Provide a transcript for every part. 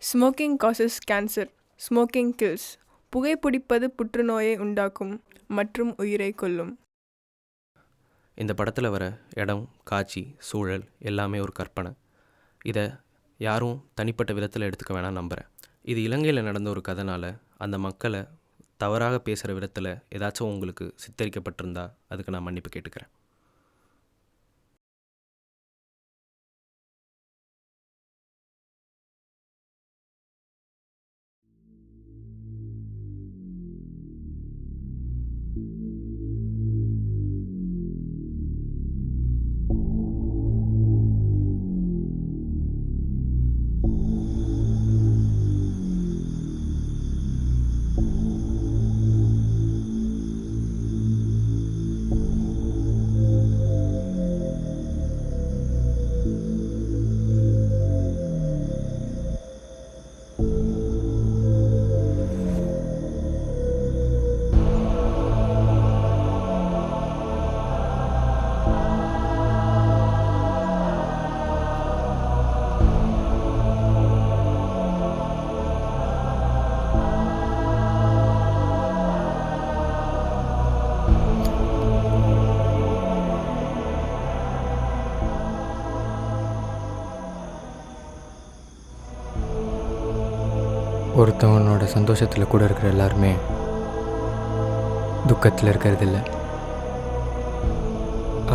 Smoking causes cancer, smoking kills. புகைப்பிடிப்பது புற்றுநோயை உண்டாக்கும் மற்றும் உயிரை கொல்லும். இந்த படத்தில் வர இடம், காட்சி, சூழல் எல்லாமே ஒரு கற்பனை. இதை யாரும் தனிப்பட்ட விதத்தில் எடுத்துக்க வேணாம் நம்புகிறேன். இது இலங்கையில் நடந்த ஒரு கதைனால் அந்த மக்களை தவறாக பேசுகிற விதத்தில் ஏதாச்சும் உங்களுக்கு சித்தரிக்கப்பட்டிருந்தா அதுக்கு நான் மன்னிப்பு கேட்டுக்கிறேன். ஒருத்தவனோட சந்தோஷத்தில் கூட இருக்கிற எல்லாருமே துக்கத்தில் இருக்கிறதில்ல.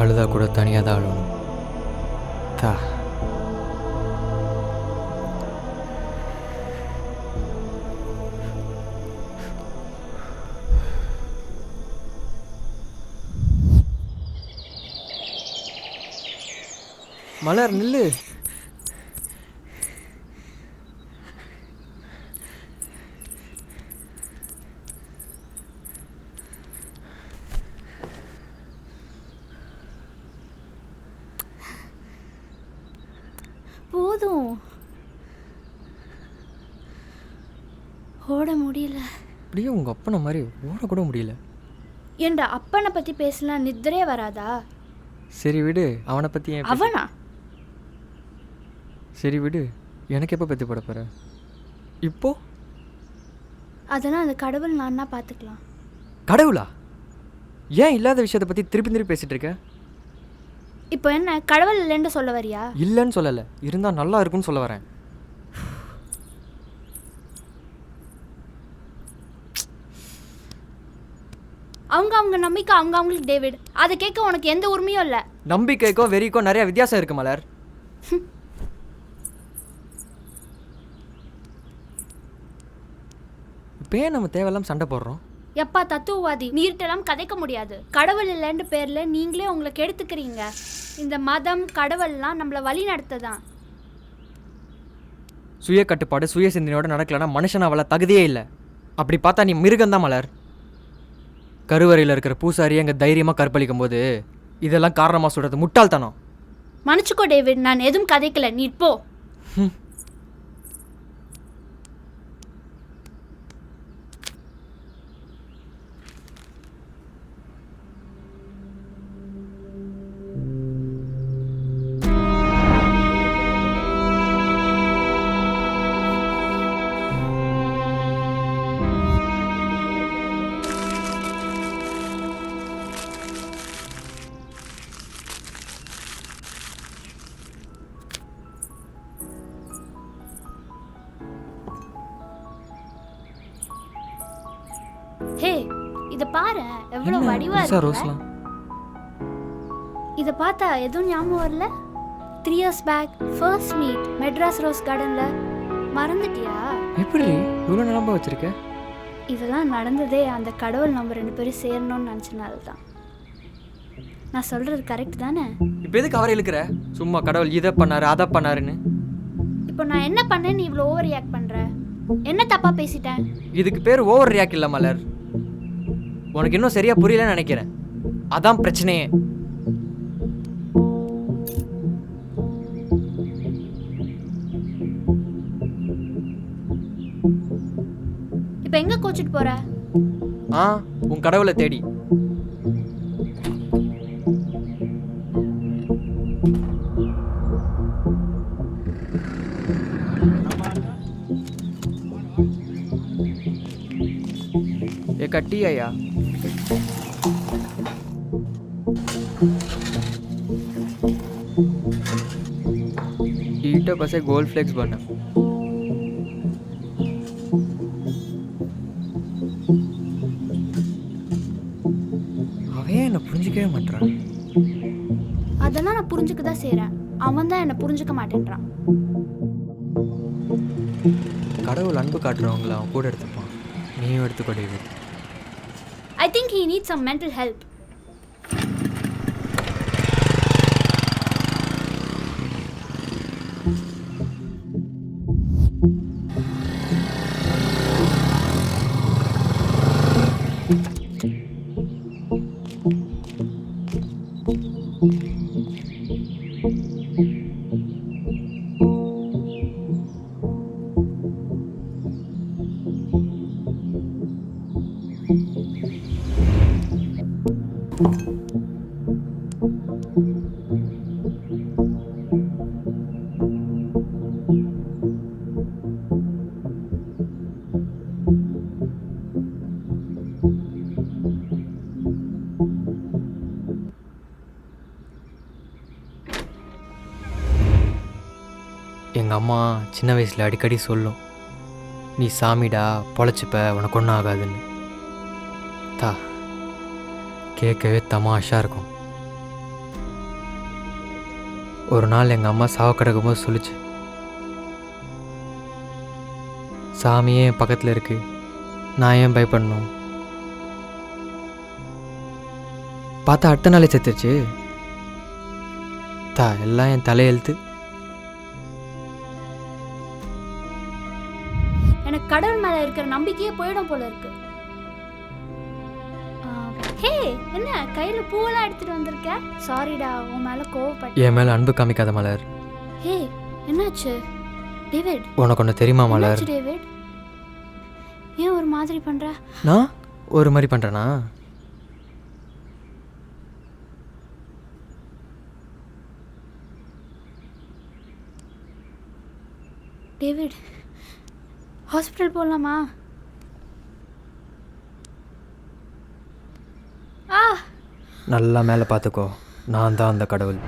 அழுதா கூட தனியாக தான் அழுவணும். தா மலர் நில்லு. போதும், ஓட முடியல. அப்படியே உங்கள் அப்பனை மாதிரி ஓடக்கூட முடியல. ஏண்டா அப்பனை பற்றி பேசலாம் நித்திரே வராதா? சரி விடு, அவனை பற்றி ஏன் அவனா? சரி விடு, எனக்கு எப்போ பற்றி போட போகிற? இப்போ அதெல்லாம் அந்த கடவுள் நான் பார்த்துக்கலாம். கடவுளா? ஏன் இல்லாத விஷயத்தை பற்றி திருப்பி திருப்பி பேசிகிட்டு இருக்க? இப்போ என்ன கடவுள் இல்லைன்னு சொல்ல வரியா? இல்லைன்னு சொல்லலை, இருந்தால் நல்லா இருக்குன்னு சொல்ல வரேன். அவங்க நம்பிக்கை அவங்களுக்கு டேவிட். அதை கேட்க உனக்கு எந்த உரிமையும் இல்லை. நம்பிக்கைக்கும் வெறிக்கும் நிறைய வித்தியாசம் இருக்கு மலர். இப்போ ஏன் நம்ம தேவையில்லாம சண்டை போடுறோம்? எப்பா தத்துவவாதி, நீர்ட்டெல்லாம் கதைக்க முடியாது. கடவுள் இல்லைன்ற பேரில் நீங்களே உங்களை கெடுத்துக்கிறீங்க. இந்த மதம் கடவுள்லாம் நம்மளை வழி நடத்ததான். சுய கட்டுப்பாடு சுய சிந்தனையோட நடக்கலன்னா மனுஷன் அவளை தகுதியே இல்லை. அப்படி பார்த்தா நீ மிருகந்தான் மலர். கருவறையில் இருக்கிற பூசாரி எங்கள் தைரியமாக கற்பழிக்கும் போது இதெல்லாம் காரணமாக சொல்கிறது முட்டாள்தனம். மன்னிச்சுக்கோ டேவிட், நான் எதுவும் கதைக்கல, நீ போ. ஹே, இத பாரு, எவ்வளவு வடிவா இருக்கு. இத பார்த்தா எதுவும் ஞாபகம் வரல? 3 years back first meet Madras rose கார்டன்ல. மறந்துட்டியா? எப்படி இவ்வளோ ஞாபகம் வச்சிருக்க? இதெல்லாம் நடந்ததே அந்த கடவுள் நம்ம 2 பேரும் சேரணும்னு நினச்சனால தான். நான் சொல்றது கரெக்ட் தானே? இப்போ எதுக்கு அவரை இழுக்கிற? சும்மா கடவுள் இதை பண்ணாரு அதை பண்ணாருன்னு. இப்போ நான் என்ன பண்ணேன் நீ இவ்வளோ ஓவர் ரியாக்ட் பண்ற? என்ன தப்பா பேசிட்டேன்? இதுக்கு பேர் ஓவர் ரியாக்ட் இல்லை மலர். உனக்கு இன்னும் சரியா புரியலன்னு நினைக்கிறேன். அதான் பிரச்சனையே. இப்போ எங்க கோச்சிட்டு போற? உன் கடவுளை தேடி. கட்டி ஐயா ईटा कसे गोल फ्लेक्स बना அவன் என்ன புரிஞ்சிக்கவே மாட்டான். அதெல்லாம் நான் புரிஞ்சுக்க தான் செய்கிறேன். அவன் தான் என்னை புரிஞ்சுக்க மாட்டேன்றான். கடவுள் அன்பு காட்டுறவங்கள அவன் கூட எடுத்துப்பான். நீயும் எடுத்துக்கோ David. I think he needs some mental help. எங்கள் அம்மா சின்ன வயசில் அடிக்கடி சொல்லும், நீ சாமிடா பொழைச்சிப்ப உனக்கு ஒன்றும் ஆகாதுன்னு. தா கேட்கவே தமாஷாக இருக்கும். ஒரு நாள் எங்கள் அம்மா சாவ கிடக்கும்போது சொல்லிச்சு, சாமியே என் பக்கத்தில் இருக்கு, நான் ஏன் பயப்படணும். பார்த்தா அடுத்த நாளே செத்துருச்சு. தா எல்லாம் என் தலையெழுத்து. எனக்கு கடவுள் மேலே இருக்கிற நம்பிக்கையே போயிடும் போல இருக்கு. ஹே, என்ன கையில் பூவெல்லாம் எடுத்துட்டு வந்திருக்க? சாரிடா, உன் மேலே கோவப்பட்டேன். என் மேலே அன்பு காமிக்காத மலர். ஹே, என்னாச்சு டேவிட்? உனக்கு ஒன்று தெரியுமா மலர்? என்னாச்சு டேவிட்? ஏன் ஒரு மாதிரி பண்ற? நான் ஒரு மாதிரி பண்ணுறேனா? டேவிட், ஹாஸ்பிட்டல் போகலாமா? நல்லா மேலே பார்த்துக்கோ, நான் தான் அந்த கடவுள்.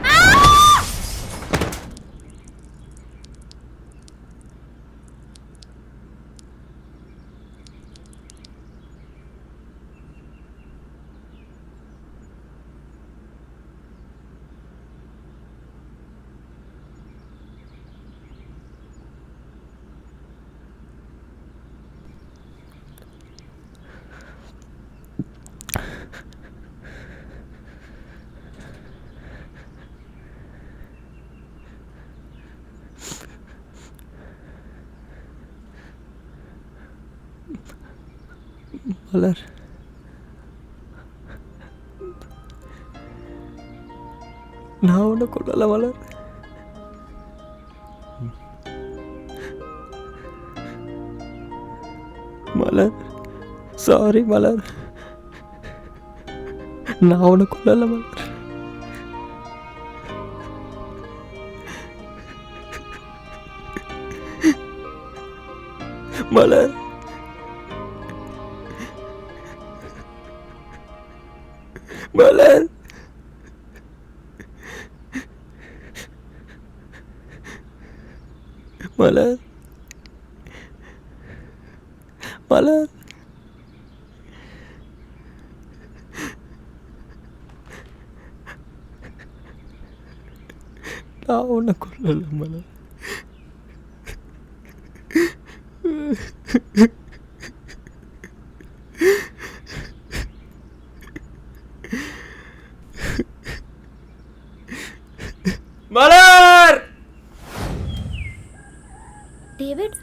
மலர், நான் உன்னை கொள்ளல மலர். மலர், சாரி மலர், நான் உன்னை கொள்ளல மலர். மலர், மலர், மலர், மலர், நான் உன்னை கொள்ளல மலர். மலர்! டேவிட்,